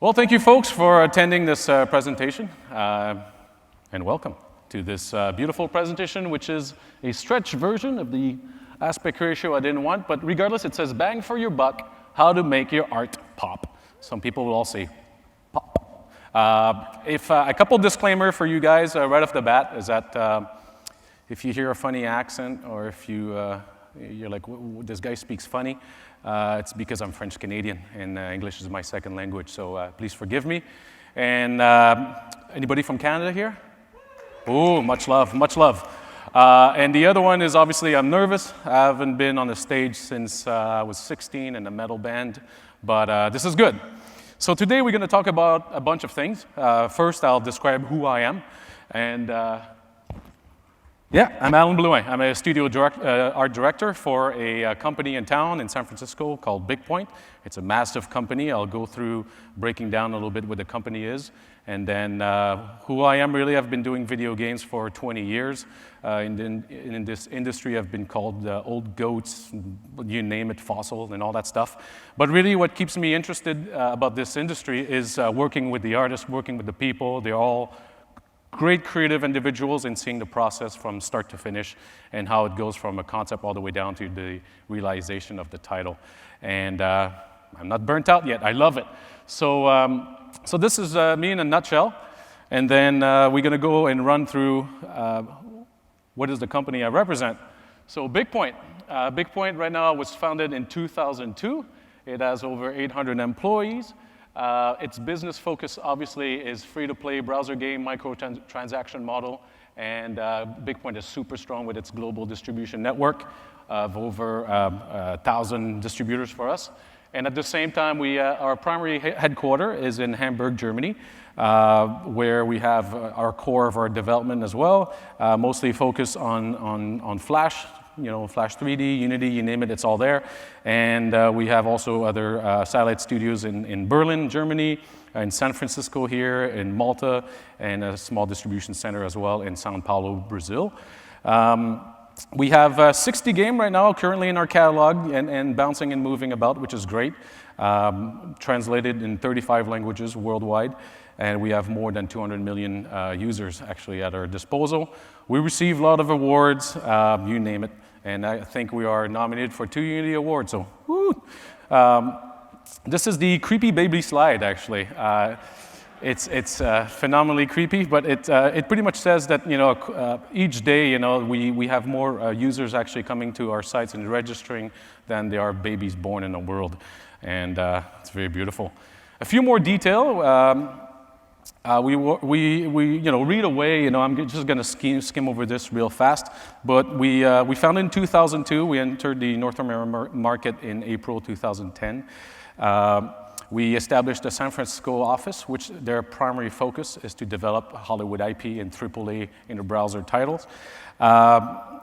Well, thank you folks for attending this presentation, and welcome to this beautiful presentation, which is a stretched version of the aspect ratio I didn't want, but regardless, it says bang for your buck, how to make your art pop. Some people will all say pop. A couple disclaimer for you guys right off the bat is that if you hear a funny accent or if you're like, this guy speaks funny, it's because I'm French Canadian and English is my second language, so please forgive me. And anybody from Canada here? Oh, much love, much love. And the other one is obviously I'm nervous. I haven't been on the stage since I was 16 in a metal band, but this is good. So today we're going to talk about a bunch of things. First, I'll describe who I am. And yeah, I'm Alan Blouin. I'm a studio art director for a company in town in San Francisco called Bigpoint. It's a massive company. I'll go through breaking down a little bit what the company is. And then who I am really, I've been doing video games for 20 years. In this industry, I've been called old goats, you name it, fossil, and all that stuff. But really what keeps me interested about this industry is working with the artists, working with the people. They're all great creative individuals and seeing the process from start to finish and how it goes from a concept all the way down to the realization of the title. And I'm not burnt out yet. I love it. So this is me in a nutshell. And then we're going to go and run through what is the company I represent. So Bigpoint. Bigpoint right now was founded in 2002. It has over 800 employees. Its business focus, obviously, is free-to-play browser game, microtransaction model, and Bigpoint is super strong with its global distribution network of over 1,000 distributors for us. And at the same time, our primary headquarter is in Hamburg, Germany, where we have our core of our development as well, mostly focused on Flash. You know, Flash 3D, Unity, you name it, it's all there. And we have also other satellite studios in Berlin, Germany, in San Francisco here, in Malta, and a small distribution center as well in Sao Paulo, Brazil. We have 60 games right now currently in our catalog and bouncing and moving about, which is great. Translated in 35 languages worldwide. And we have more than 200 million users actually at our disposal. We receive a lot of awards, you name it, and I think we are nominated for 2 Unity Awards, so woo! This is the creepy baby slide, actually. It's phenomenally creepy, but it pretty much says that, you know, each day, you know, we have more users actually coming to our sites and registering than there are babies born in the world, and it's very beautiful. A few more detail. We read away, you know, I'm just going to skim over this real fast, but we founded in 2002. We entered the North American market in April 2010. We established a San Francisco office, which their primary focus is to develop Hollywood IP and AAA inter-browser titles.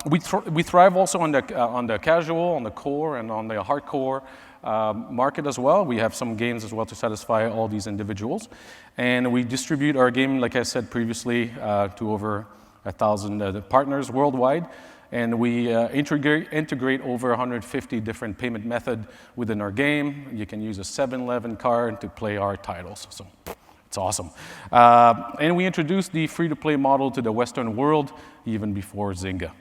We thrive also on the casual, on the core, and on the hardcore market as well. We have some games as well to satisfy all these individuals. And we distribute our game, like I said previously, to over 1,000 partners worldwide. And we integrate over 150 different payment methods within our game. You can use a 7-Eleven card to play our titles. So it's awesome. And we introduced the free-to-play model to the Western world even before Zynga.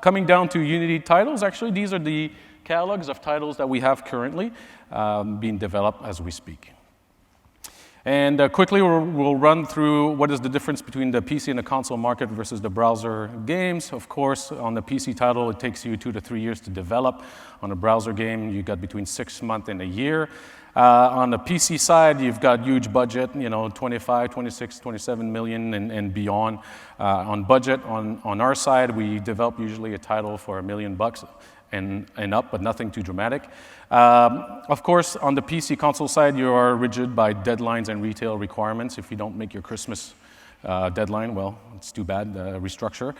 Coming down to Unity titles, actually, these are the catalogs of titles that we have currently being developed as we speak. And quickly, we'll run through what is the difference between the PC and the console market versus the browser games. Of course, on the PC title, it takes you 2 to 3 years to develop. On a browser game, you got between 6 months and a year. On the PC side, you've got huge budget, you know, 25, 26, 27 million and beyond on budget. On our side, we develop usually a title for $1 million and up, but nothing too dramatic. Of course, on the PC console side, you are rigid by deadlines and retail requirements. If you don't make your Christmas deadline, well, it's too bad, restructure.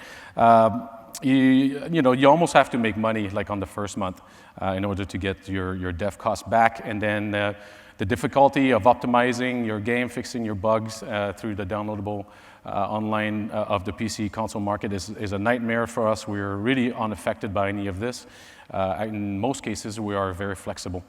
You almost have to make money like on the first month in order to get your dev costs back. And then the difficulty of optimizing your game, fixing your bugs through the downloadable online of the PC console market is a nightmare for us. We're really unaffected by any of this. In most cases, we are very flexible.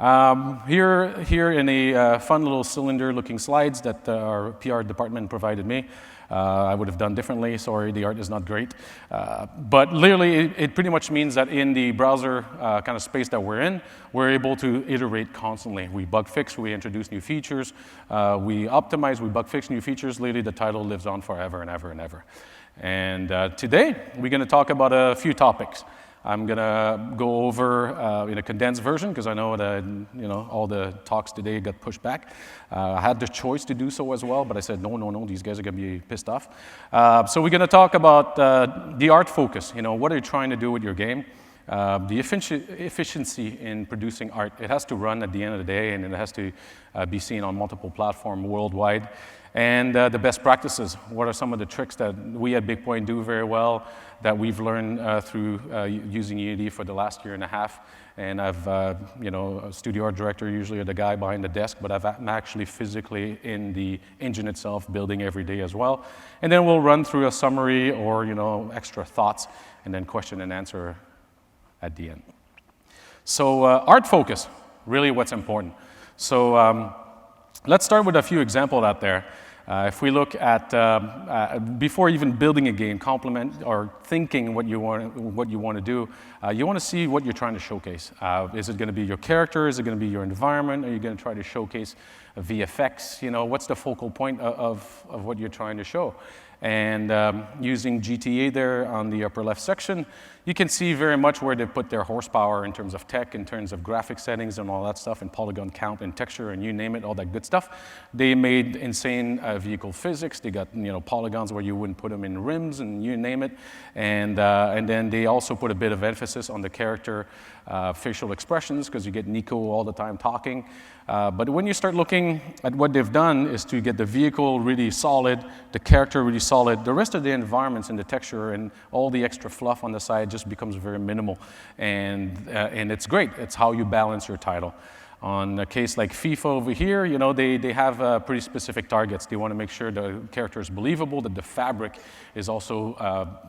Here in a fun little cylinder-looking slides that our PR department provided me. I would have done differently. Sorry, the art is not great. But literally, it pretty much means that in the browser kind of space that we're in, we're able to iterate constantly. We bug fix, we introduce new features, we optimize, we bug fix new features. Literally, the title lives on forever and ever and ever. And today, we're going to talk about a few topics. I'm going to go over in a condensed version because I know that all the talks today got pushed back. I had the choice to do so as well, but I said, no, these guys are going to be pissed off. So we're going to talk about the art focus. What are you trying to do with your game? The efficiency in producing art. It has to run at the end of the day, and it has to be seen on multiple platforms worldwide. And the best practices. What are some of the tricks that we at Bigpoint do very well that we've learned through using Unity for the last year and a half? And I've, a studio art director, usually the guy behind the desk, but I'm actually physically in the engine itself, building every day as well. And then we'll run through a summary or, extra thoughts, and then question and answer at the end. So art focus, really what's important. So let's start with a few examples out there. If we look at, before even building a game, complement or thinking what you want to do, you want to see what you're trying to showcase. Is it going to be your character? Is it going to be your environment? Are you going to try to showcase VFX? What's the focal point of what you're trying to show? And using GTA there on the upper left section, you can see very much where they put their horsepower in terms of tech, in terms of graphic settings and all that stuff, and polygon count and texture and you name it, all that good stuff. They made insane vehicle physics. They got polygons where you wouldn't put them in rims and you name it. And then they also put a bit of emphasis on the character facial expressions because you get Nico all the time talking. But when you start looking at what they've done is to get the vehicle really solid, the character really solid, the rest of the environments and the texture and all the extra fluff on the side just becomes very minimal. And it's great. It's how you balance your title. On a case like FIFA over here, they have pretty specific targets. They want to make sure the character is believable, that the fabric is also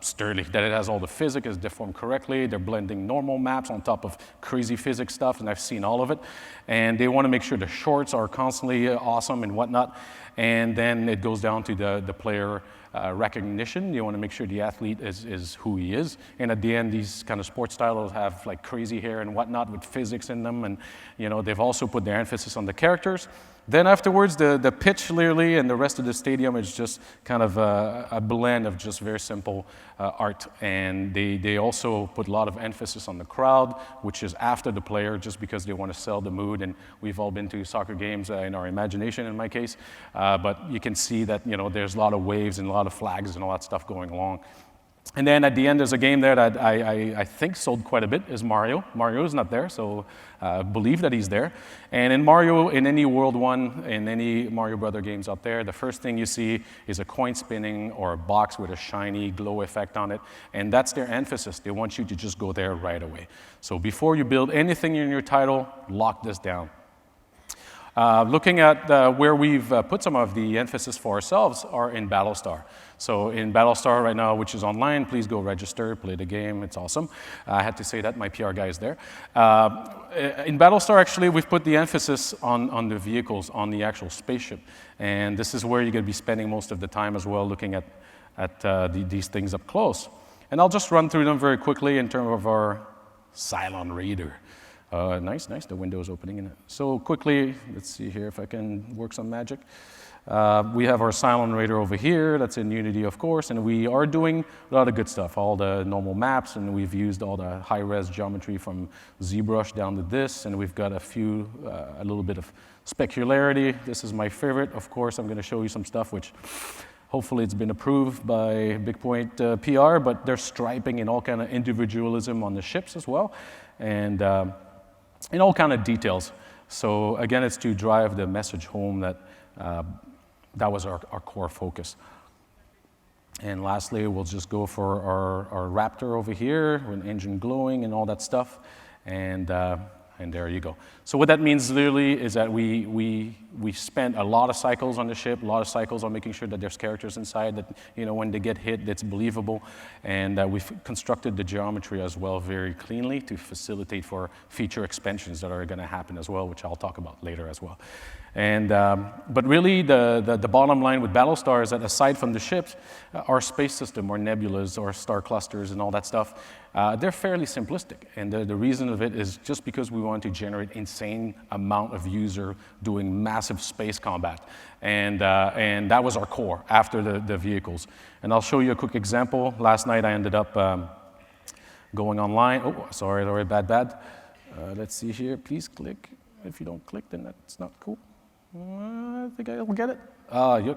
sturdy, that it has all the physics, is deformed correctly. They're blending normal maps on top of crazy physics stuff, and I've seen all of it. And they want to make sure the shorts are constantly awesome and whatnot. And then it goes down to the player recognition. You want to make sure the athlete is who he is. And at the end, these kind of sports styles have like crazy hair and whatnot with physics in them. And they've also put their emphasis on the characters. Then afterwards, the pitch literally and the rest of the stadium is just kind of a blend of just very simple art. And they also put a lot of emphasis on the crowd, which is after the player, just because they want to sell the mood. And we've all been to soccer games in our imagination, in my case. But you can see that there's a lot of waves and a lot of flags and all that stuff going along. And then at the end, there's a game there that I think sold quite a bit, is Mario. Mario is not there, so believe that he's there. And in Mario, in any World 1, in any Mario Brother games out there, the first thing you see is a coin spinning or a box with a shiny glow effect on it. And that's their emphasis. They want you to just go there right away. So before you build anything in your title, lock this down. Looking at where we've put some of the emphasis for ourselves are in Battlestar. So in Battlestar right now, which is online, please go register, play the game, it's awesome. I had to say that, my PR guy is there. In Battlestar, actually, we've put the emphasis on the vehicles, on the actual spaceship. And this is where you're going to be spending most of the time as well, looking at these things up close. And I'll just run through them very quickly in terms of our Cylon Raider. Nice, the window's opening in it. So quickly, let's see here if I can work some magic. We have our Cylon Raider over here, that's in Unity, of course, and we are doing a lot of good stuff, all the normal maps, and we've used all the high-res geometry from ZBrush down to this, and we've got a little bit of specularity. This is my favorite. Of course, I'm going to show you some stuff which hopefully it's been approved by Bigpoint PR, but there's striping and all kind of individualism on the ships as well, and all kind of details. So again, it's to drive the message home that that was our core focus. And lastly, we'll just go for our Raptor over here with engine glowing and all that stuff. And And there you go. So what that means literally is that we spent a lot of cycles on the ship, a lot of cycles on making sure that there's characters inside, that when they get hit, it's believable. And we've constructed the geometry as well very cleanly to facilitate for feature expansions that are going to happen as well, which I'll talk about later as well. And but really, the bottom line with Battlestar is that aside from the ships, our space system, our nebulas, our star clusters, and all that stuff, they're fairly simplistic. And the reason of it is just because we want to generate insane amount of user doing massive space combat. And that was our core after the vehicles. And I'll show you a quick example. Last night I ended up going online. Oh, sorry, bad. Let's see here. Please click. If you don't click, then that's not cool. I think I'll get it.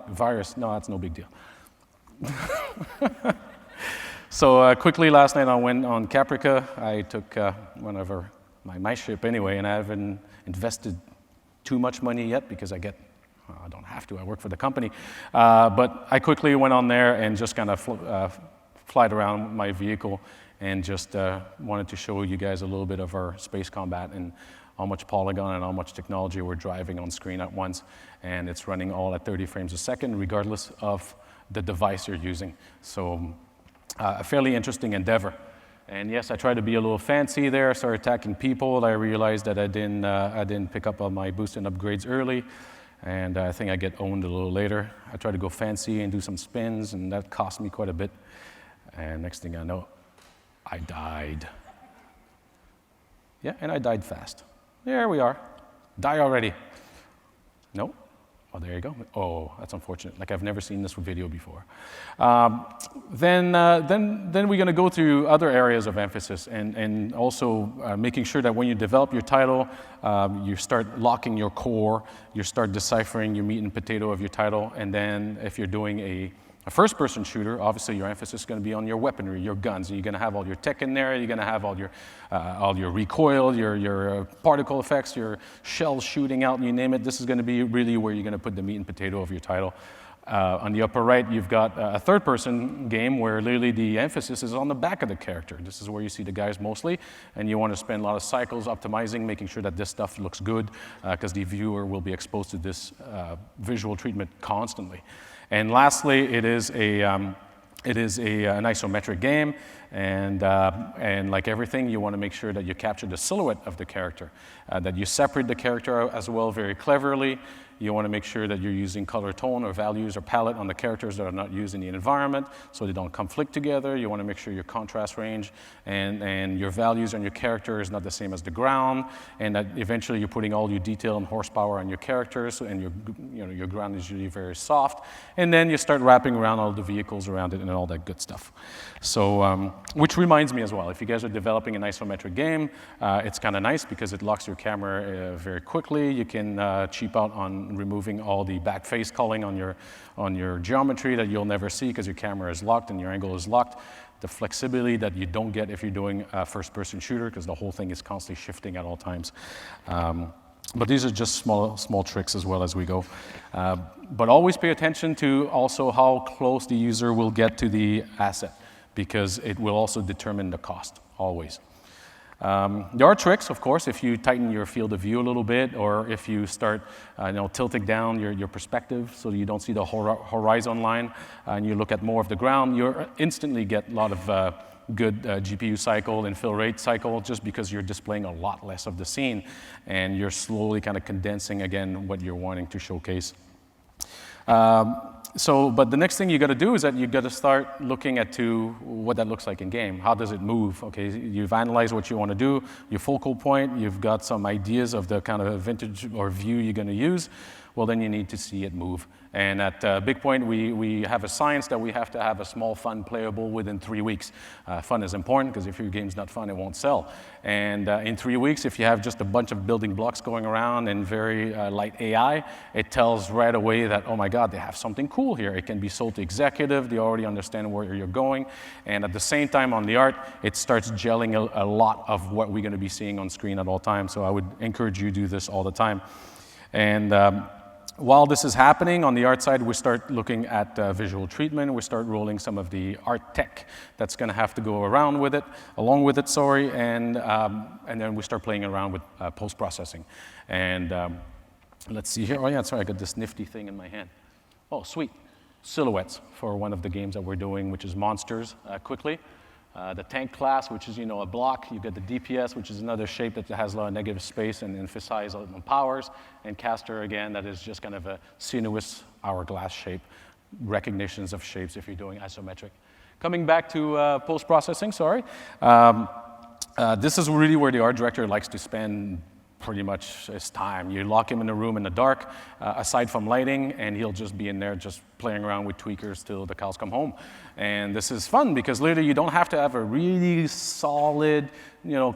Virus. No, that's no big deal. So quickly last night I went on Caprica. I took my ship anyway, and I haven't invested too much money yet because I don't have to. I work for the company. But I quickly went on there and just kind of flied around my vehicle and just wanted to show you guys a little bit of our space combat and how much polygon and how much technology we're driving on screen at once. And it's running all at 30 frames a second, regardless of the device you're using. So a fairly interesting endeavor. And yes, I tried to be a little fancy there, started attacking people. I realized that I didn't pick up on my boost and upgrades early. And I think I get owned a little later. I tried to go fancy and do some spins, and that cost me quite a bit. And next thing I know, I died. Yeah, and I died fast. There we are. Die already. No? Oh, there you go. Oh, that's unfortunate. Like I've never seen this video before. Then we're going to go through other areas of emphasis and also making sure that when you develop your title, you start locking your core, you start deciphering your meat and potato of your title, and then if you're doing a first-person shooter, obviously your emphasis is going to be on your weaponry, your guns. You're going to have all your tech in there. You're going to have all your recoil, your particle effects, your shells shooting out, you name it. This is going to be really where you're going to put the meat and potato of your title. On the upper right, you've got a third-person game where literally the emphasis is on the back of the character. This is where you see the guys mostly, and you want to spend a lot of cycles optimizing, making sure that this stuff looks good, because the viewer will be exposed to this visual treatment constantly. And lastly, it is an isometric game, and like everything, you want to make sure that you capture the silhouette of the character, that you separate the character as well very cleverly. You want to make sure that you're using color tone or values or palette on the characters that are not used in the environment so they don't conflict together. You want to make sure your contrast range and your values on your character is not the same as the ground, and that eventually you're putting all your detail and horsepower on your characters, and your ground is usually very soft. And then you start wrapping around all the vehicles around it and all that good stuff. So, which reminds me as well, if you guys are developing an isometric game, it's kind of nice because it locks your camera very quickly. You can cheap out on removing all the back face culling on your geometry that you'll never see because your camera is locked and your angle is locked. The flexibility that you don't get if you're doing a first-person shooter because the whole thing is constantly shifting at all times. But these are just small tricks as well as we go. But always pay attention to also how close the user will get to the asset because it will also determine the cost, always. There are tricks, of course, if you tighten your field of view a little bit or if you start tilting down your perspective so you don't see the horizon line and you look at more of the ground, you instantly get a lot of good GPU cycle and fill rate cycle just because you're displaying a lot less of the scene and you're slowly kind of condensing, again, what you're wanting to showcase. But the next thing you got to do is that you got to start looking at what that looks like in game. How does it move? Okay, you've analyzed what you want to do, your focal point, you've got some ideas of the kind of vintage or view you're going to use. Well, then you need to see it move. And at Bigpoint, we have a science that we have to have a small fun playable within 3 weeks. Fun is important because if your game's not fun, it won't sell. And in 3 weeks, if you have just a bunch of building blocks going around and very light AI, it tells right away that, oh my God, they have something cool here. It can be sold to executive. They already understand where you're going. And at the same time on the art, it starts gelling a lot of what we're going to be seeing on screen at all times. So I would encourage you to do this all the time. And While this is happening, on the art side, we start looking at visual treatment. We start rolling some of the art tech that's going to have to go along with it, and then we start playing around with post-processing. And let's see here. Oh, yeah, sorry, I got this nifty thing in my hand. Oh, sweet. Silhouettes for one of the games that we're doing, which is Monsters, quickly. The tank class, which is, a block. You get the DPS, which is another shape that has a lot of negative space and emphasizes on powers. And caster, again, that is just kind of a sinuous hourglass shape, recognitions of shapes if you're doing isometric. Coming back to post-processing, this is really where the art director likes to spend pretty much his time. You lock him in a room in the dark, aside from lighting, and he'll just be in there just playing around with tweakers till the cows come home. And this is fun because literally you don't have to have a really solid,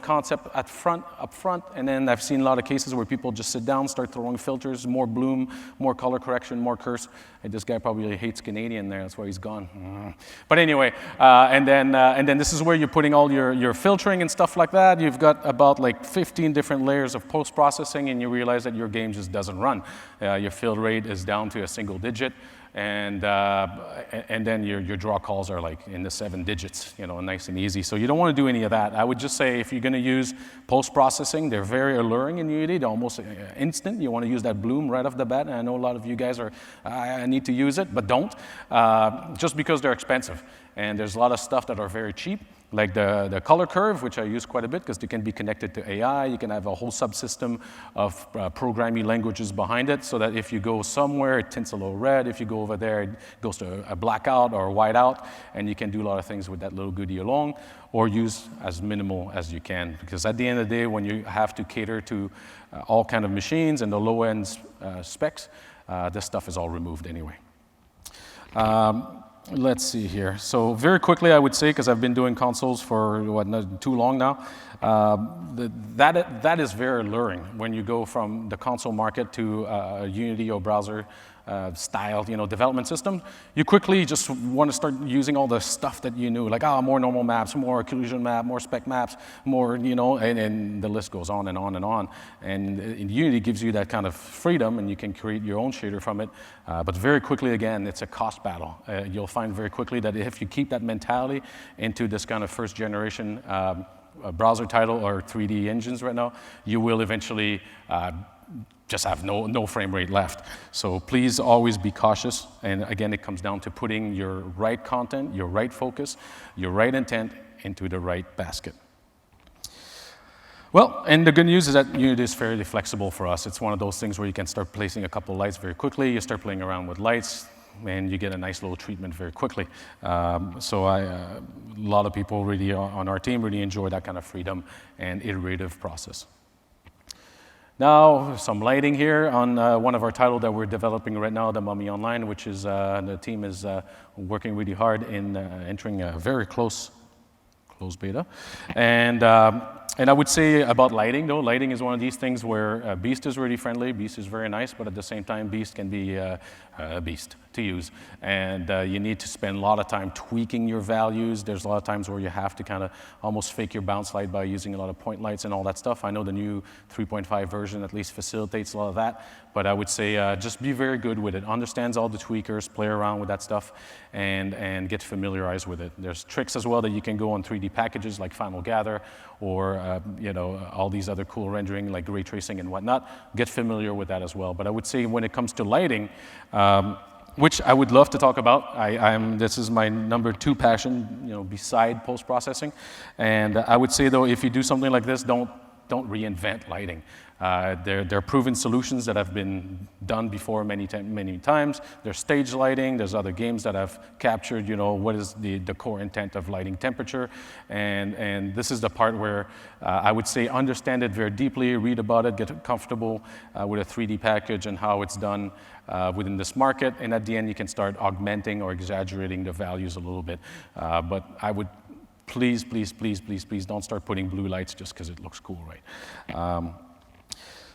concept up front. And then I've seen a lot of cases where people just sit down, start throwing filters, more bloom, more color correction, more curse. And this guy probably hates Canadian there, that's why he's gone. But anyway, and then this is where you're putting all your filtering and stuff like that. You've got about like 15 different layers of post-processing, and you realize that your game just doesn't run. Your fill rate is down to a single digit. And then your draw calls are like in the 7 digits, nice and easy. So you don't want to do any of that. I would just say if you're going to use post-processing, they're very alluring in Unity. They're almost instant. You want to use that bloom right off the bat. And I know a lot of you guys are, I need to use it, but don't, just because they're expensive. And there's a lot of stuff that are very cheap, like the color curve, which I use quite a bit because they can be connected to AI. You can have a whole subsystem of programming languages behind it so that if you go somewhere, it tints a little red. If you go over there, it goes to a blackout or a whiteout, and you can do a lot of things with that little goodie along, or use as minimal as you can. Because at the end of the day, when you have to cater to all kind of machines and the low-end specs, this stuff is all removed anyway. Let's see here. So very quickly, I would say, because I've been doing consoles for not too long now, that is very alluring when you go from the console market to a Unity or browser style, development system. You quickly just want to start using all the stuff that you knew, like more normal maps, more occlusion map, more spec maps, more, and the list goes on and on and on. And Unity gives you that kind of freedom, and you can create your own shader from it. But very quickly, again, it's a cost battle. You'll find very quickly that if you keep that mentality into this kind of first generation browser title or 3D engines right now, you will eventually just have no frame rate left. So please always be cautious. And again, it comes down to putting your right content, your right focus, your right intent into the right basket. Well, and the good news is that Unity is fairly flexible for us. It's one of those things where you can start placing a couple lights very quickly. You start playing around with lights, and you get a nice little treatment very quickly. So a lot of people really on our team really enjoy that kind of freedom and iterative process. Now, some lighting here on one of our titles that we're developing right now, The Mummy Online, which is the team is working really hard in entering a very close beta. And I would say about lighting, though, lighting is one of these things where Beast is really friendly, Beast is very nice, but at the same time, Beast can be a beast to use. And you need to spend a lot of time tweaking your values. There's a lot of times where you have to kind of almost fake your bounce light by using a lot of point lights and all that stuff. I know the new 3.5 version at least facilitates a lot of that, but I would say just be very good with it. Understands all the tweakers, play around with that stuff, and get familiarized with it. There's tricks as well that you can go on 3D packages like Final Gather, or all these other cool rendering like ray tracing and whatnot. Get familiar with that as well. But I would say when it comes to lighting, which I would love to talk about. This is my number 2 passion, beside post-processing. And I would say, though, if you do something like this, don't reinvent lighting. They're proven solutions that have been done before many times. There's stage lighting. There's other games that have captured, what is the core intent of lighting temperature. And this is the part where I would say understand it very deeply, read about it, get comfortable with a 3D package and how it's done within this market. And at the end, you can start augmenting or exaggerating the values a little bit. But I would please don't start putting blue lights just because it looks cool, right?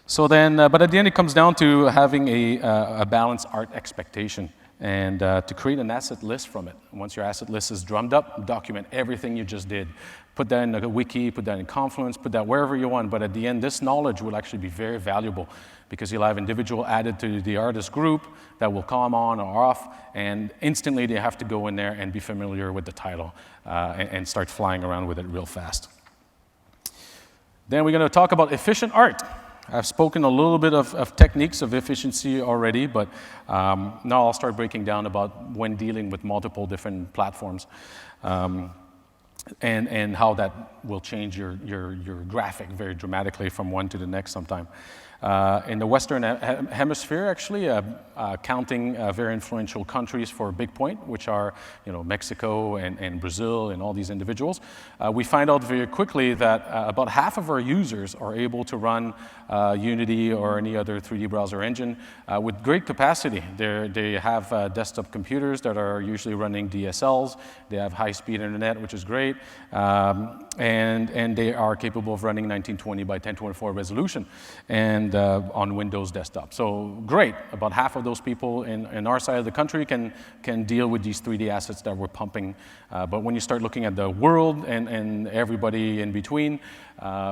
So then, but at the end, it comes down to having a balanced art expectation. and to create an asset list from it. Once your asset list is drummed up, document everything you just did. Put that in a wiki, put that in Confluence, put that wherever you want, but at the end, this knowledge will actually be very valuable because you'll have individual added to the artist group that will come on or off, and instantly they have to go in there and be familiar with the title and start flying around with it real fast. Then we're going to talk about efficient art. I've spoken a little bit of techniques of efficiency already, but now I'll start breaking down about when dealing with multiple different platforms and how that will change your graphic very dramatically from one to the next sometime. In the Western Hemisphere, actually, counting very influential countries for Bigpoint, which are Mexico and Brazil and all these individuals, we find out very quickly that about half of our users are able to run Unity or any other 3D browser engine with great capacity. They have desktop computers that are usually running DSLs. They have high-speed internet, which is great, and they are capable of running 1920 by 1024 resolution and on Windows desktop. So great. About half of those people in our side of the country can deal with these 3D assets that we're pumping. But when you start looking at the world and everybody in between,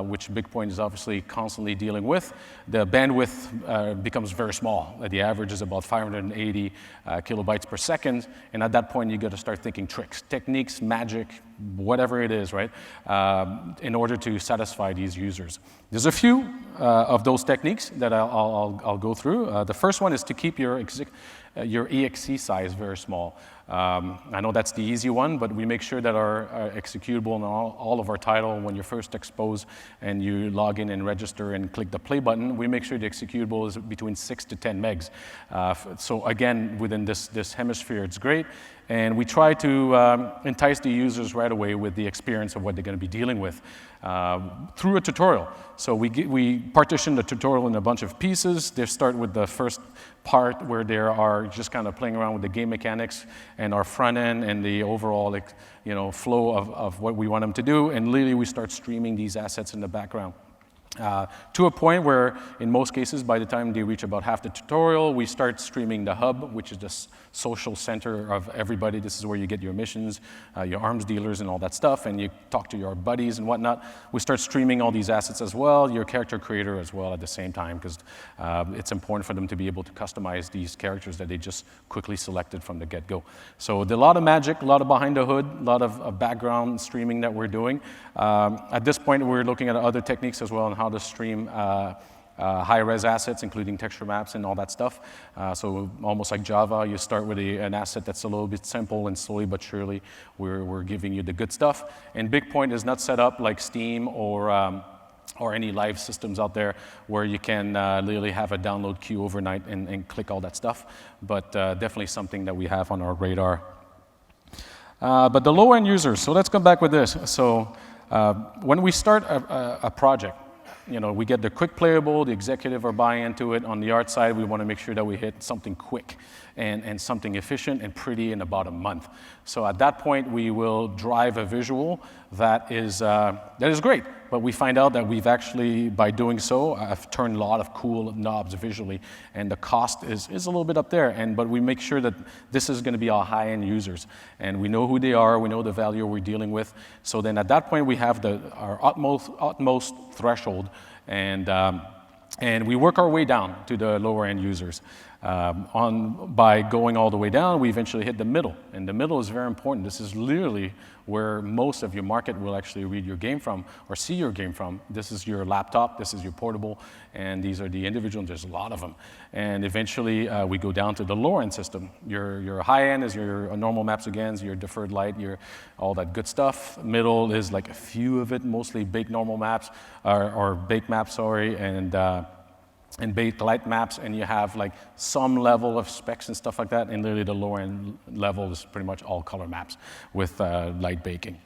which Bigpoint is obviously constantly dealing with, the bandwidth becomes very small. The average is about 580 kilobytes per second, and at that point you got to start thinking tricks, techniques, magic, whatever it is, right, in order to satisfy these users. There's a few of those techniques that I'll go through. The first one is to keep your exe size very small. I know that's the easy one, but we make sure that our executable and all of our title, when you're first exposed and you log in and register and click the play button, we make sure the executable is between 6 to 10 megs. So again, within this hemisphere, it's great. And we try to entice the users right away with the experience of what they're going to be dealing with through a tutorial. So we partition the tutorial in a bunch of pieces. They start with the first part where they are just kind of playing around with the game mechanics and our front end and the overall flow of what we want them to do. And literally, we start streaming these assets in the background. To a point where, in most cases, by the time they reach about half the tutorial, we start streaming the hub, which is the social center of everybody. This is where you get your missions, your arms dealers, and all that stuff, and you talk to your buddies and whatnot. We start streaming all these assets as well, your character creator as well at the same time, because it's important for them to be able to customize these characters that they just quickly selected from the get-go. So a lot of magic, a lot of behind the hood, a lot of background streaming that we're doing. At this point, we're looking at other techniques as well on how to stream high-res assets, including texture maps and all that stuff. So almost like Java, you start with an asset that's a little bit simple, and slowly but surely we're giving you the good stuff. And Bigpoint is not set up like Steam or any live systems out there where you can literally have a download queue overnight and click all that stuff, but definitely something that we have on our radar. But the low-end users, so let's come back with this. So when we start a project, we get the quick playable, the executive are buying into it. On the art side, we want to make sure that we hit something quick and something efficient and pretty in about a month. So at that point, we will drive a visual that is great. But we find out that we've actually, by doing so, I've turned a lot of cool knobs visually, and the cost is a little bit up there. But we make sure that this is going to be our high-end users, and we know who they are, we know the value we're dealing with. So then at that point, we have our utmost threshold, and we work our way down to the lower-end users. By going all the way down, we eventually hit the middle, and the middle is very important. This is literally where most of your market will actually read your game from or see your game from. This is your laptop, this is your portable, and these are the individuals. There's a lot of them. And eventually, we go down to the lower-end system. Your high-end is your normal maps again, your deferred light, all that good stuff. Middle is like a few of it, mostly baked normal maps, or baked maps, sorry, and baked light maps, and you have like some level of specs and stuff like that, and literally the lower end level is pretty much all color maps with light baking.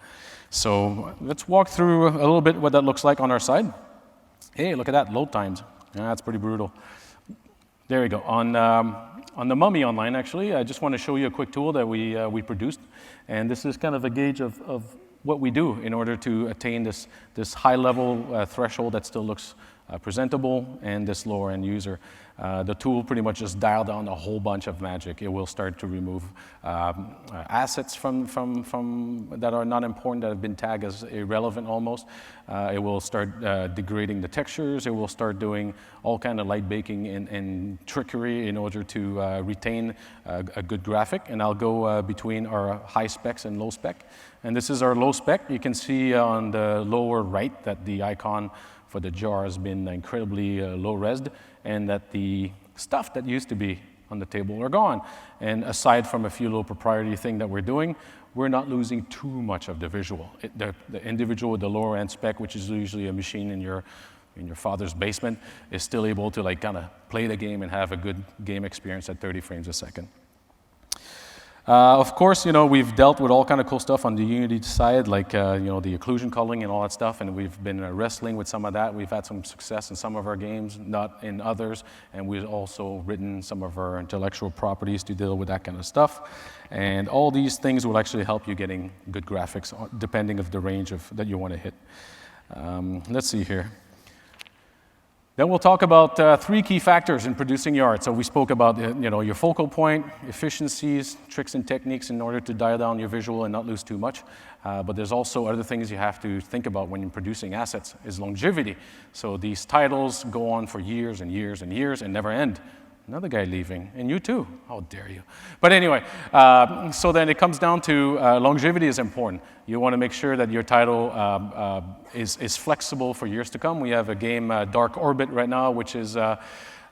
So let's walk through a little bit what that looks like on our side. Hey, look at that, load times. Yeah, that's pretty brutal. There we go. On the Mummy Online, actually, I just want to show you a quick tool that we produced, and this is kind of a gauge of what we do in order to attain this high level threshold that still looks presentable, and this lower end user. The tool pretty much just dialed down a whole bunch of magic. It will start to remove assets from that are not important, that have been tagged as irrelevant almost. It will start degrading the textures. It will start doing all kind of light baking and trickery in order to retain a good graphic. And I'll go between our high specs and low spec. And this is our low spec. You can see on the lower right that the icon for the jar has been incredibly low-resed, and that the stuff that used to be on the table are gone. And aside from a few little proprietary things that we're doing, we're not losing too much of the visual. The individual with the lower-end spec, which is usually a machine in your father's basement, is still able to like kind of play the game and have a good game experience at 30 frames a second. Of course, we've dealt with all kind of cool stuff on the Unity side, like the occlusion culling and all that stuff, and we've been wrestling with some of that. We've had some success in some of our games, not in others, and we've also written some of our intellectual properties to deal with that kind of stuff. And all these things will actually help you getting good graphics, depending of the range that you want to hit. Let's see here. Then we'll talk about 3 key factors in producing your art. So we spoke about your focal point, efficiencies, tricks and techniques in order to dial down your visual and not lose too much. But there's also other things you have to think about when you're producing assets, is longevity. So these titles go on for years and years and years and never end. Another guy leaving, and you too. How dare you? But anyway, so then it comes down to longevity is important. You want to make sure that your title is flexible for years to come. We have a game, Dark Orbit, right now, which is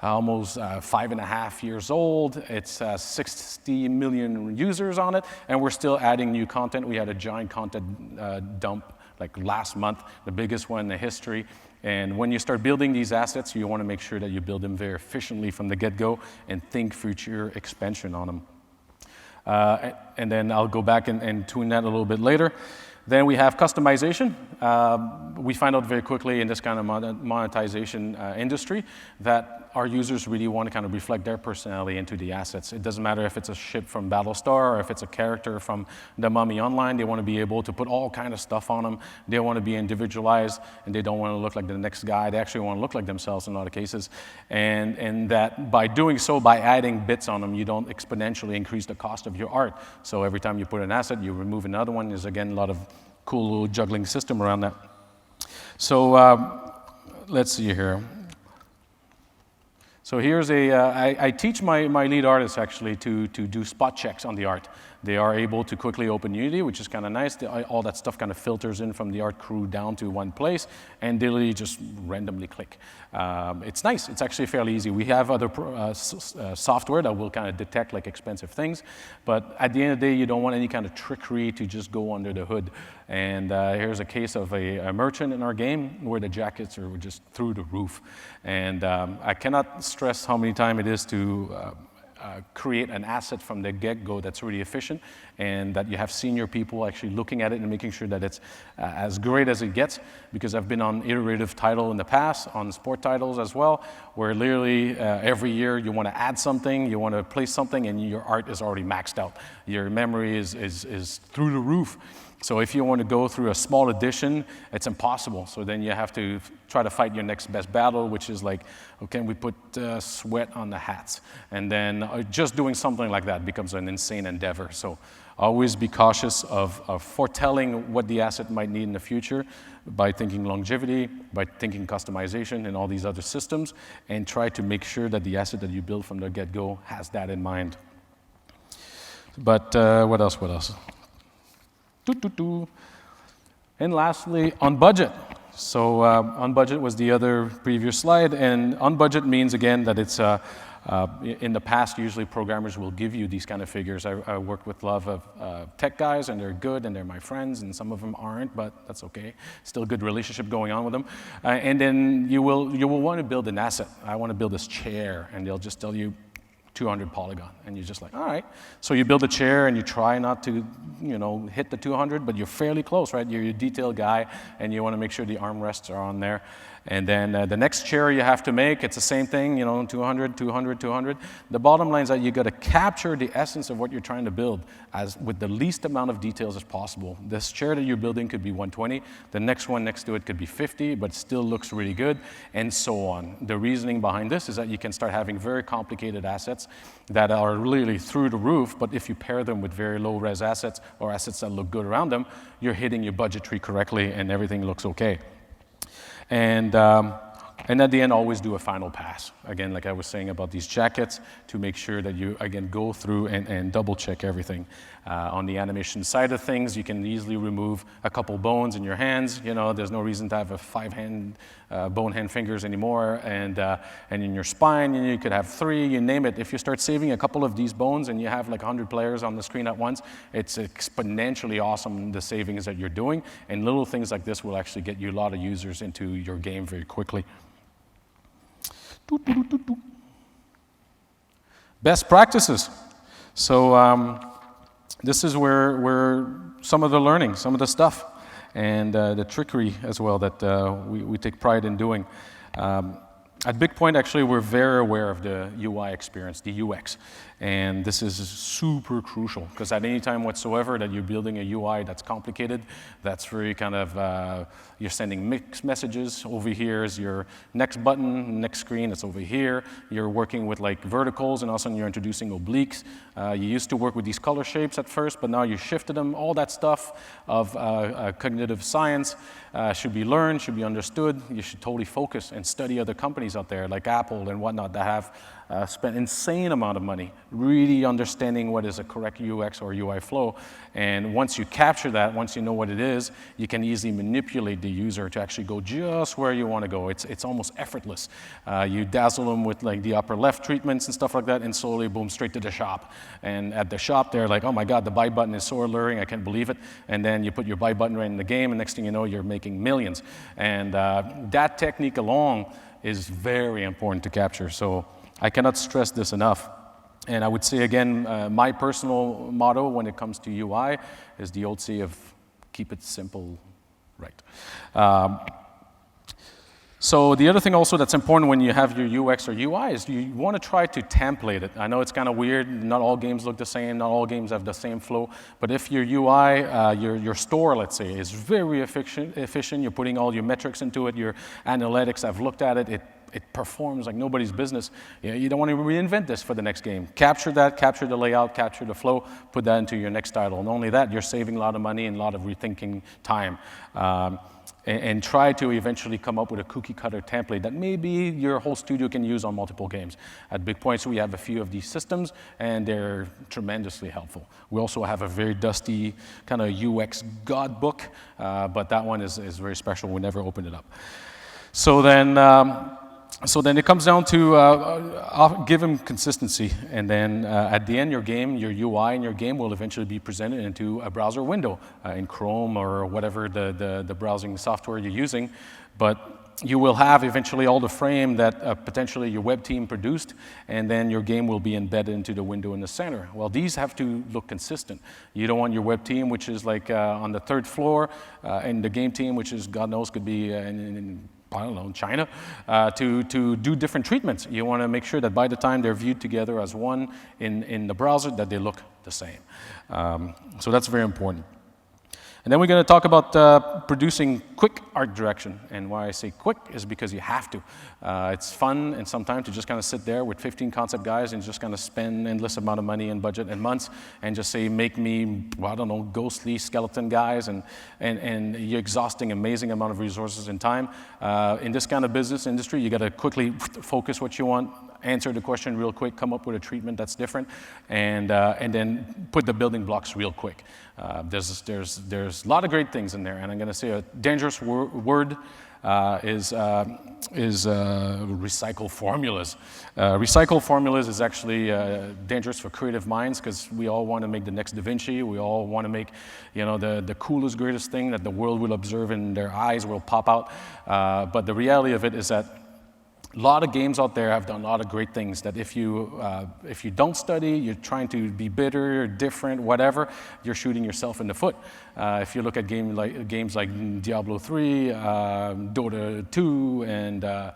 almost 5.5 years old. It's 60 million users on it, and we're still adding new content. We had a giant content dump like last month, the biggest one in the history. And when you start building these assets, you want to make sure that you build them very efficiently from the get-go and think future expansion on them. And then I'll go back and tune that a little bit later. Then we have customization. We find out very quickly in this kind of monetization industry that our users really want to kind of reflect their personality into the assets. It doesn't matter if it's a ship from Battlestar or if it's a character from the Mummy Online. They want to be able to put all kind of stuff on them. They want to be individualized, and they don't want to look like the next guy. They actually want to look like themselves in a lot of cases. And that by doing so, by adding bits on them, you don't exponentially increase the cost of your art. So every time you put an asset, you remove another one. There's, again, a lot of cool little juggling system around that. So let's see here. So here's I teach my lead artists actually to do spot checks on the art. They are able to quickly open Unity, which is kind of nice. All that stuff kind of filters in from the art crew down to one place, and they literally just randomly click. It's nice. It's actually fairly easy. We have other software that will kind of detect like expensive things, but at the end of the day, you don't want any kind of trickery to just go under the hood. And here's a case of a merchant in our game where the jackets are just through the roof. And I cannot stress how many times it is to create an asset from the get-go that's really efficient, and that you have senior people actually looking at it and making sure that it's as great as it gets, because I've been on iterative title in the past, on sport titles as well, where literally every year you want to add something, you want to place something, and your art is already maxed out. Your memory is through the roof. So if you want to go through a small addition, it's impossible. So then you have to try to fight your next best battle, which is like, okay, we put sweat on the hats. And then just doing something like that becomes an insane endeavor. So always be cautious of foretelling what the asset might need in the future by thinking longevity, by thinking customization and all these other systems, and try to make sure that the asset that you build from the get-go has that in mind. But what else? And lastly, on budget. So on budget was the other previous slide, and on budget means, again, that it's in the past, usually programmers will give you these kind of figures. I work with a lot of tech guys, and they're good, and they're my friends, and some of them aren't, but that's okay. Still a good relationship going on with them. And then you will want to build an asset. I want to build this chair, and they'll just tell you 200 polygon, and you're just like, all right. So you build a chair and you try not to, hit the 200, but you're fairly close, right? You're a detail guy, and you want to make sure the armrests are on there. And then the next chair you have to make, it's the same thing, 200, 200, 200. The bottom line is that you got to capture the essence of what you're trying to build as with the least amount of details as possible. This chair that you're building could be 120. The next one next to it could be 50, but still looks really good, and so on. The reasoning behind this is that you can start having very complicated assets that are really through the roof, but if you pair them with very low-res assets or assets that look good around them, you're hitting your budgetary correctly and everything looks okay. And at the end, always do a final pass. Again, like I was saying about these jackets, to make sure that you, again, go through and double-check everything. On the animation side of things, you can easily remove a couple bones in your hands. There's no reason to have a 5-hand bone hand fingers anymore. And in your spine, you could have 3, you name it. If you start saving a couple of these bones and you have like 100 players on the screen at once, it's exponentially awesome, the savings that you're doing. And little things like this will actually get you a lot of users into your game very quickly. Best practices. So this is where some of the learning, some of the stuff, and the trickery as well that we take pride in doing. At Bigpoint, actually, we're very aware of the UI experience, the UX. And this is super crucial, because at any time whatsoever that you're building a UI that's complicated, that's very kind of, you're sending mixed messages. Over here is your next button, next screen, it's over here. You're working with like verticals, and all of a sudden you're introducing obliques. You used to work with these color shapes at first, but now you shifted them. All that stuff of cognitive science should be learned, should be understood. You should totally focus and study other companies out there, like Apple and whatnot, that have spent insane amount of money really understanding what is a correct UX or UI flow. And once you capture that, once you know what it is, you can easily manipulate the user to actually go just where you want to go. It's almost effortless. You dazzle them with like the upper left treatments and stuff like that, and slowly, boom, straight to the shop. And at the shop, they're like, oh my God, the buy button is so alluring, I can't believe it. And then you put your buy button right in the game, and next thing you know, you're making millions. And that technique alone is very important to capture. So I cannot stress this enough. And I would say, again, my personal motto when it comes to UI is the old say of keep it simple, right? So the other thing also that's important when you have your UX or UI is you want to try to template it. I know it's kind of weird. Not all games look the same. Not all games have the same flow. But if your UI, your store, let's say, is very efficient, you're putting all your metrics into it, your analytics, I've looked at it, it performs like nobody's business. You don't want to reinvent this for the next game. Capture that, capture the layout, capture the flow, put that into your next title. And not only that, you're saving a lot of money and a lot of rethinking time. And try to eventually come up with a cookie-cutter template that maybe your whole studio can use on multiple games. At Bigpoint, we have a few of these systems, and they're tremendously helpful. We also have a very dusty kind of UX god book, but that one is very special. We never opened it up. So then it comes down to give them consistency, and then at the end, your UI and your game will eventually be presented into a browser window in Chrome or whatever the browsing software you're using. But you will have eventually all the frame that potentially your web team produced, and then your game will be embedded into the window in the center. Well, these have to look consistent. You don't want your web team, which is like on the 3rd floor, and the game team, which is, God knows, could be in I don't know, China, to do different treatments. You want to make sure that by the time they're viewed together as one in the browser, that they look the same. So that's very important. And then we're going to talk about producing quick art direction. And why I say quick is because you have to. It's fun and sometimes to just kind of sit there with 15 concept guys and just kind of spend endless amount of money and budget and months and just say, make me, well, I don't know, ghostly skeleton guys, and you're exhausting amazing amount of resources and time. In this kind of business industry, you got to quickly focus what you want, answer the question real quick, come up with a treatment that's different, and then put the building blocks real quick. There's a lot of great things in there, and I'm going to say a dangerous word is recycle formulas. Recycle formulas is actually dangerous for creative minds, because we all want to make the next Da Vinci. We all want to make, the coolest, greatest thing that the world will observe and their eyes will pop out. But the reality of it is that A lot of games out there have done a lot of great things that if you don't study, you're trying to be bitter, different, whatever, you're shooting yourself in the foot. If you look at games like Diablo 3, Dota 2, and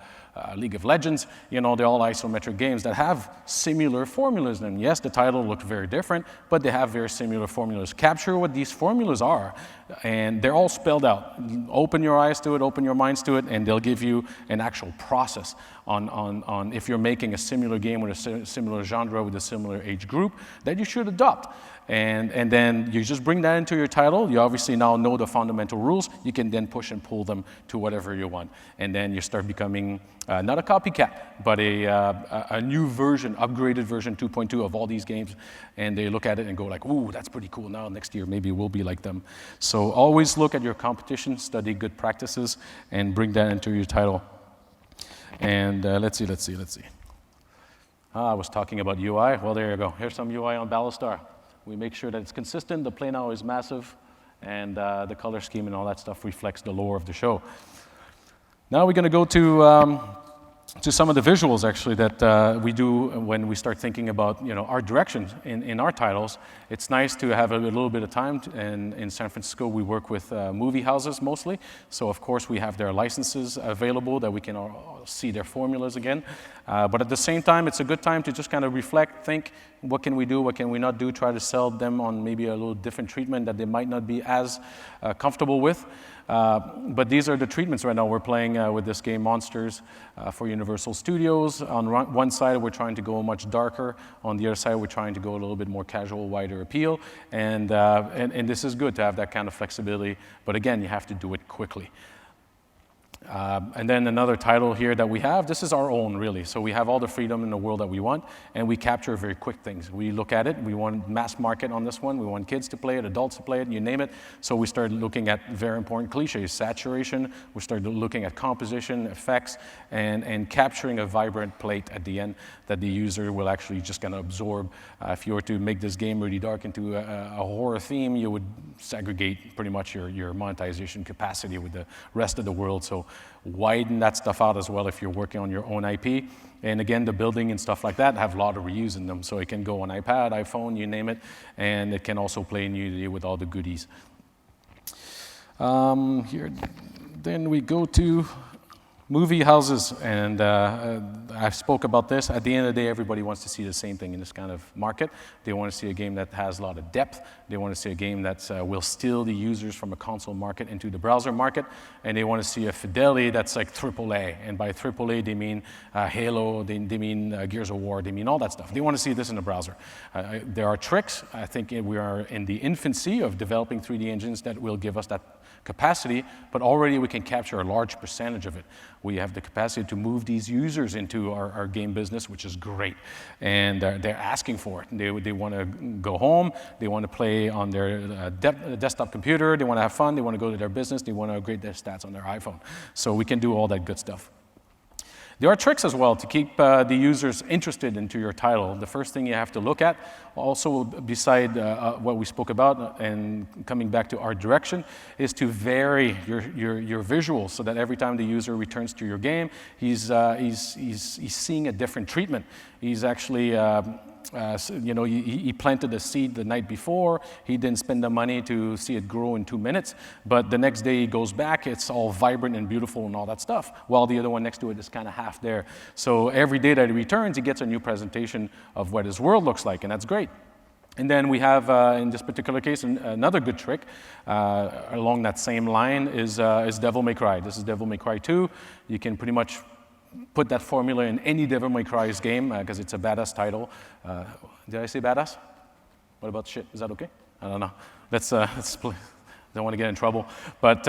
League of Legends, they're all isometric games that have similar formulas in them. Yes, the title looked very different, but they have very similar formulas. Capture what these formulas are, and they're all spelled out. Open your eyes to it, open your minds to it, and they'll give you an actual process on if you're making a similar game with a similar genre with a similar age group that you should adopt. And then you just bring that into your title. You obviously now know the fundamental rules. You can then push and pull them to whatever you want. And then you start becoming not a copycat, but a new version, upgraded version 2.2 of all these games. And they look at it and go like, ooh, that's pretty cool. Now next year maybe we'll be like them. So always look at your competition, study good practices, and bring that into your title. And let's see. I was talking about UI. Well, there you go. Here's some UI on Battlestar. We make sure that it's consistent, the play now is massive, and the color scheme and all that stuff reflects the lore of the show. Now we're going to go to some of the visuals, actually, that we do when we start thinking about art direction in our titles. It's nice to have a little bit of time, and in San Francisco we work with movie houses mostly, so of course we have their licenses available that we can all see their formulas again. But at the same time, it's a good time to just kind of reflect, think, what can we do, what can we not do, try to sell them on maybe a little different treatment that they might not be as comfortable with. But these are the treatments right now. We're playing with this game Monsters for Universal Studios. On one side, we're trying to go much darker. On the other side, we're trying to go a little bit more casual, wider appeal. And this is good to have that kind of flexibility. But again, you have to do it quickly. And then another title here that we have, this is our own, really. So we have all the freedom in the world that we want, and we capture very quick things. We look at it, we want mass market on this one, we want kids to play it, adults to play it, you name it. So we started looking at very important cliches, saturation, we started looking at composition, effects, and capturing a vibrant plate at the end that the user will actually just kind of absorb. If you were to make this game really dark into a horror theme, you would segregate pretty much your monetization capacity with the rest of the world. So widen that stuff out as well if you're working on your own IP. And again, the building and stuff like that have a lot of reuse in them. So it can go on iPad, iPhone, you name it. And it can also play in Unity with all the goodies. Here, then we go to movie houses, and I spoke about this. At the end of the day, everybody wants to see the same thing in this kind of market. They want to see a game that has a lot of depth. They want to see a game that will steal the users from a console market into the browser market, and they want to see a fidelity that's like AAA. And by AAA, they mean Halo, they mean Gears of War, they mean all that stuff. They want to see this in the browser. There are tricks. I think we are in the infancy of developing 3D engines that will give us that capacity, but already we can capture a large percentage of it. We have the capacity to move these users into our game business, which is great. And they're asking for it. They want to go home, they want to play on their desktop computer, they want to have fun, they want to go to their business, they want to upgrade their stats on their iPhone. So we can do all that good stuff. There are tricks as well to keep the users interested into your title. The first thing you have to look at, also beside what we spoke about and coming back to art direction, is to vary your visuals so that every time the user returns to your game, he's seeing a different treatment. He's actually he planted a seed the night before, he didn't spend the money to see it grow in 2 minutes, but the next day he goes back, it's all vibrant and beautiful and all that stuff, while the other one next to it is kind of half there. So every day that he returns, he gets a new presentation of what his world looks like, and that's great. And then we have, in this particular case, another good trick along that same line is Devil May Cry. This is Devil May Cry 2. You can pretty much put that formula in any Devil May Cry's game because it's a badass title. Did I say badass? What about shit? Is that okay? I don't know. Let's don't want to get in trouble. But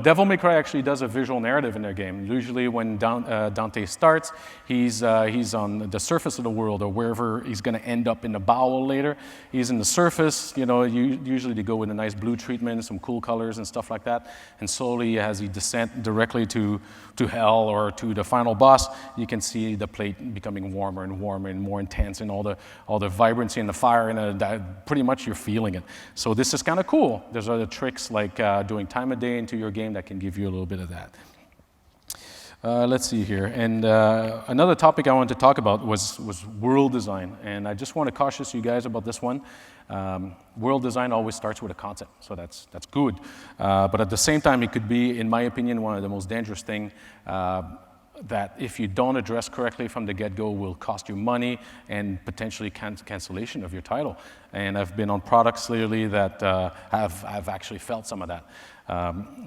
Devil May Cry actually does a visual narrative in their game. Usually when Dante starts, he's on the surface of the world or wherever he's going to end up in the bowel later. He's in the surface. Usually they go with a nice blue treatment, some cool colors and stuff like that. And slowly as he descends directly to hell or to the final boss, you can see the plate becoming warmer and warmer and more intense and all the vibrancy and the fire, and pretty much you're feeling it. So this is kind of cool. There's other tricks like doing time of day into your game that can give you a little bit of that. Let's see here. And another topic I wanted to talk about was world design. And I just want to caution you guys about this one. World design always starts with a concept, so that's good. But at the same time, it could be, in my opinion, one of the most dangerous things that if you don't address correctly from the get-go will cost you money and potentially cancellation of your title. And I've been on products lately that have actually felt some of that.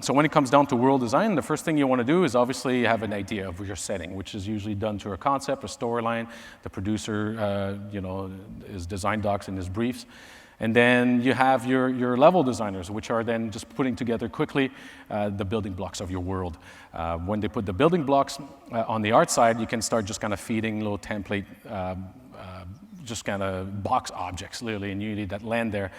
So when it comes down to world design, the first thing you want to do is obviously have an idea of your setting, which is usually done through a concept, a storyline. The producer, his design docs and his briefs. And then you have your level designers, which are then just putting together quickly the building blocks of your world. When they put the building blocks on the art side, you can start just kind of feeding little template, just kind of box objects, literally in Unity that land there.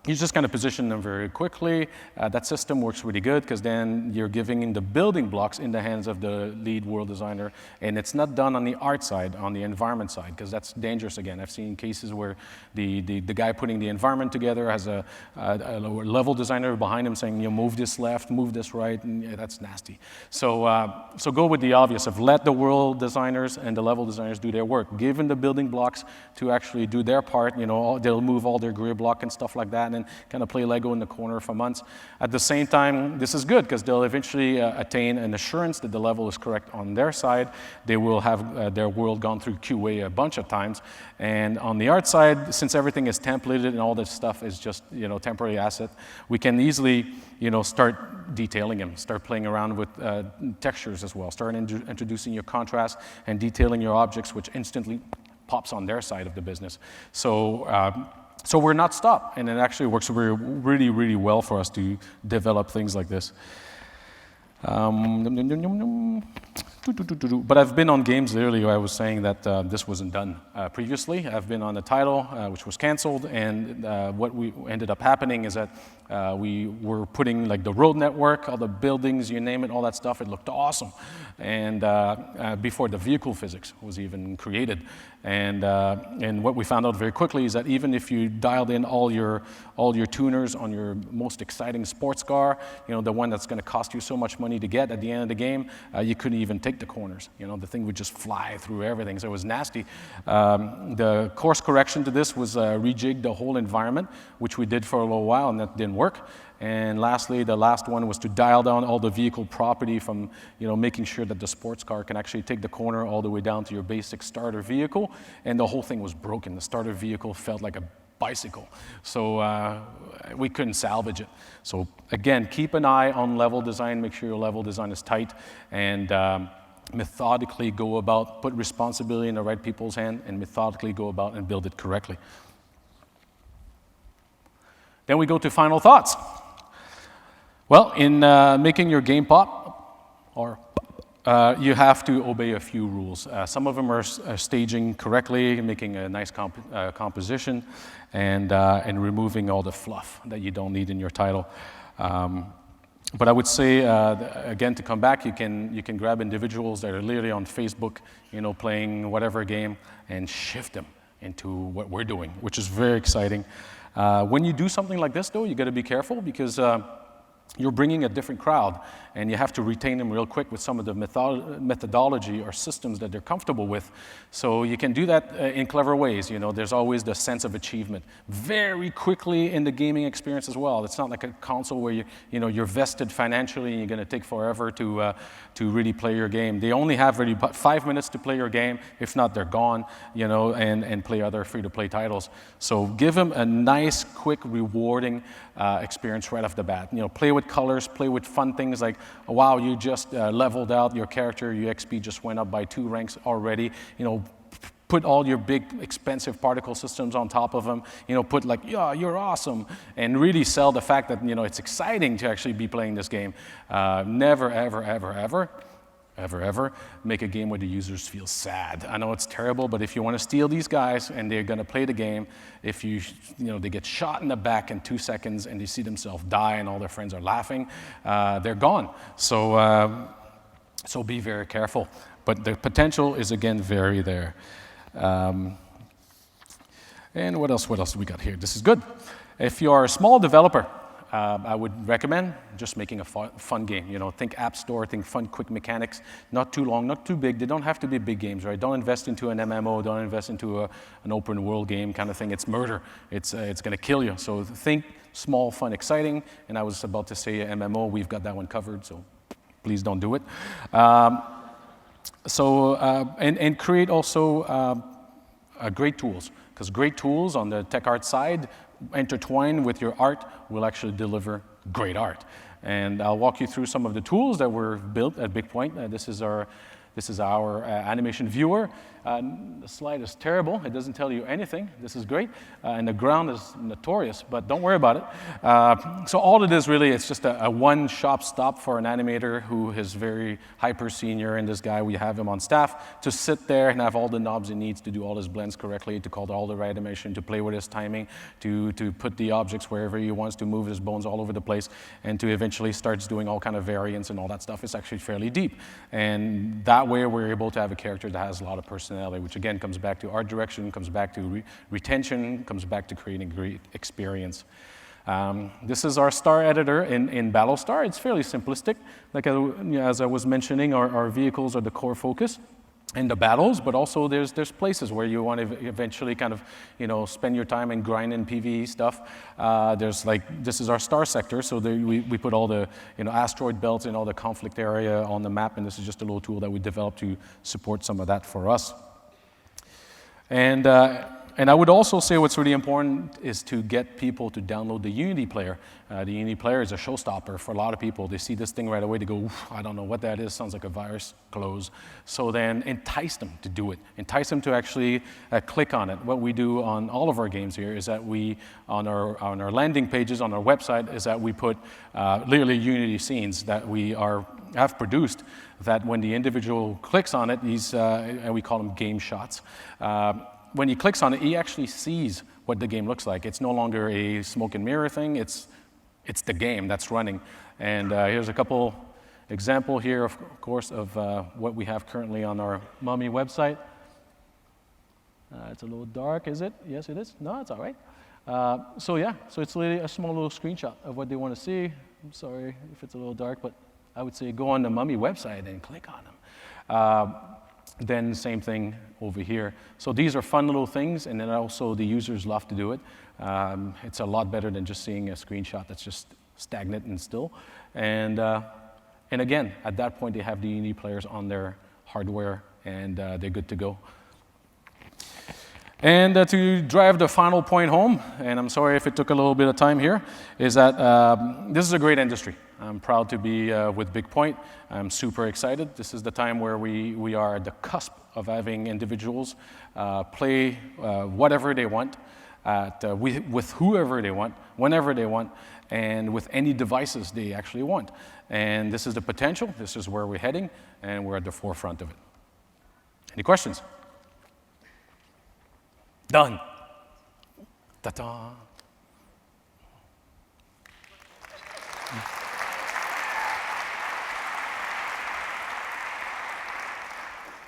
You just kind of position them very quickly. That system works really good because then you're giving the building blocks in the hands of the lead world designer, and it's not done on the art side, on the environment side, because that's dangerous again. I've seen cases where the guy putting the environment together has a level designer behind him saying, move this left, move this right, and that's nasty. So go with the obvious of let the world designers and the level designers do their work. Give them the building blocks to actually do their part. They'll move all their gray block and stuff like that, and kind of play Lego in the corner for months. At the same time, this is good because they'll eventually attain an assurance that the level is correct on their side. They will have their world gone through QA a bunch of times. And on the art side, since everything is templated and all this stuff is just temporary asset, we can easily start detailing them, start playing around with textures as well, start introducing your contrast and detailing your objects, which instantly pops on their side of the business. So we're not stopped, and it actually works really, really well for us to develop things like this. But I've been on games literally where I was saying that this wasn't done previously. I've been on a title which was canceled, and what we ended up happening is that we were putting like the road network, all the buildings, you name it, all that stuff. It looked awesome, and before the vehicle physics was even created. And what we found out very quickly is that even if you dialed in all your tuners on your most exciting sports car, the one that's going to cost you so much money to get at the end of the game, you couldn't even take the corners. The thing would just fly through everything, so it was nasty. The course correction to this was rejig the whole environment, which we did for a little while, and that didn't work. And lastly, the last one was to dial down all the vehicle property from, making sure that the sports car can actually take the corner all the way down to your basic starter vehicle, and the whole thing was broken. The starter vehicle felt like a bicycle, so we couldn't salvage it. So again, keep an eye on level design, make sure your level design is tight, and methodically go about, put responsibility in the right people's hand, and methodically go about and build it correctly. Then we go to final thoughts. Well, in making your game pop, you have to obey a few rules. Some of them are staging correctly, making a nice composition, and removing all the fluff that you don't need in your title. But I would say, again, to come back, you can grab individuals that are literally on Facebook, playing whatever game, and shift them into what we're doing, which is very exciting. When you do something like this, though, you got to be careful because you're bringing a different crowd, and you have to retain them real quick with some of the methodology or systems that they're comfortable with. So you can do that in clever ways. There's always the sense of achievement very quickly in the gaming experience as well. It's not like a console where you're vested financially and you're going to take forever to really play your game. They only have really about 5 minutes to play your game. If not, they're gone. And play other free-to-play titles. So give them a nice, quick, rewarding experience right off the bat. Play with colors, play with fun things like, wow, you just leveled out your character, your XP just went up by 2 ranks already. Put all your big, expensive particle systems on top of them. Put like, yeah, you're awesome, and really sell the fact that it's exciting to actually be playing this game. Never, ever, ever, ever make a game where the users feel sad. I know it's terrible, but if you want to steal these guys and they're going to play the game, if they get shot in the back in 2 seconds and they see themselves die and all their friends are laughing, they're gone. So be very careful. But the potential is again very there. And what else do we got here? This is good. If you're a small developer, I would recommend just making a fun game. You know, think App Store, think fun, quick mechanics, not too long, not too big. They don't have to be big games, right? Don't invest into an MMO, don't invest into an open world game kind of thing. It's murder. It's going to kill you. So think small, fun, exciting. And I was about to say MMO. We've got that one covered, so please don't do it. And create also great tools, because great tools on the tech art side intertwined with your art will actually deliver great art. And I'll walk you through some of the tools that were built at Bigpoint. This is our animation viewer. The slide is terrible. It doesn't tell you anything. This is great. And the ground is notorious, but don't worry about it. So all it is really, it's just a one-shop stop for an animator who is very hyper senior, and this guy, we have him on staff to sit there and have all the knobs he needs to do all his blends correctly, to call all the right animation, to play with his timing, to put the objects wherever he wants, to move his bones all over the place, and to eventually starts doing all kind of variants and all that stuff. It's actually fairly deep. And that way we're able to have a character that has a lot of personality, which again comes back to art direction, comes back to retention, comes back to creating a great experience. This is our star editor in Battlestar. It's fairly simplistic. Like as I was mentioning, our vehicles are the core focus in the battles, but also there's places where you want to eventually kind of, you know, spend your time and grind in PvE stuff. This is our star sector, so we put all the, you know, asteroid belts and all the conflict area on the map, and this is just a little tool that we developed to support some of that for us. And I would also say what's really important is to get people to download the Unity player. The Unity player is a showstopper for a lot of people. They see this thing right away, they go, I don't know what that is, sounds like a virus, close. So then entice them to do it. Entice them to actually click on it. What we do on all of our games here is that we, on our landing pages, on our website, is that we put literally Unity scenes that we have produced, that when the individual clicks on it, and we call them game shots. When he clicks on it, he actually sees what the game looks like. It's no longer a smoke and mirror thing. It's the game that's running. And here's a couple example here, of course, of what we have currently on our Mummy website. It's a little dark, is it? Yes, it is. No, it's all right. So it's literally a small little screenshot of what they want to see. I'm sorry if it's a little dark, but I would say go on the Mummy website and click on them. Then same thing over here. So these are fun little things, and then also the users love to do it. It's a lot better than just seeing a screenshot that's just stagnant and still. And again, at that point, they have the Unity players on their hardware, and they're good to go. And to drive the final point home, and I'm sorry if it took a little bit of time here, is that this is a great industry. I'm proud to be with Bigpoint. I'm super excited. This is the time where we are at the cusp of having individuals play whatever they want, with whoever they want, whenever they want, and with any devices they actually want. And this is the potential. This is where we're heading, and we're at the forefront of it. Any questions? Done. Ta-ta.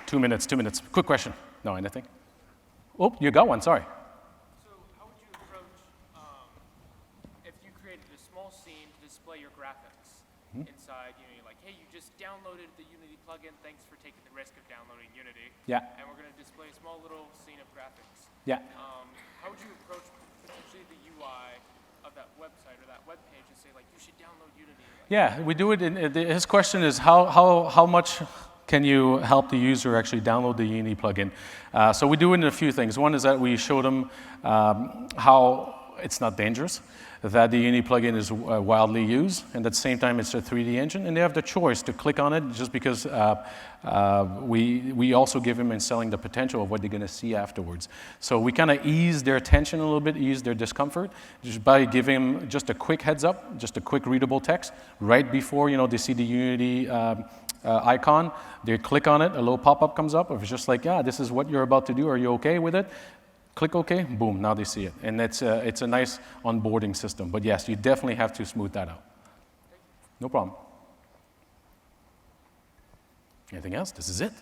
2 minutes, 2 minutes. Quick question. No, anything? Oh, you got one, sorry. So how would you approach if you created a small scene to display your graphics inside Unity? Like, hey, you just downloaded the Unity plugin. Thanks for taking the risk of downloading Unity. Yeah. And we're going to display a small little scene of graphics. Yeah. How would you approach potentially the UI of that website or that web page and say, like, you should download Unity? Like, Yeah, we do it. His question is how much can you help the user actually download the Unity plugin? So we do it in a few things. One is that we show them how it's not dangerous, that the Unity plugin is widely used, and at the same time it's a 3D engine, and they have the choice to click on it just because we also give them in selling the potential of what they're going to see afterwards. So we kind of ease their tension a little bit, ease their discomfort, just by giving them just a quick heads up, just a quick readable text right before they see the Unity icon. They click on it, a little pop-up comes up. If it's just like, yeah, this is what you're about to do, are you okay with it? Click OK, boom, now they see it. And it's a nice onboarding system. But yes, you definitely have to smooth that out. No problem. Anything else? This is it.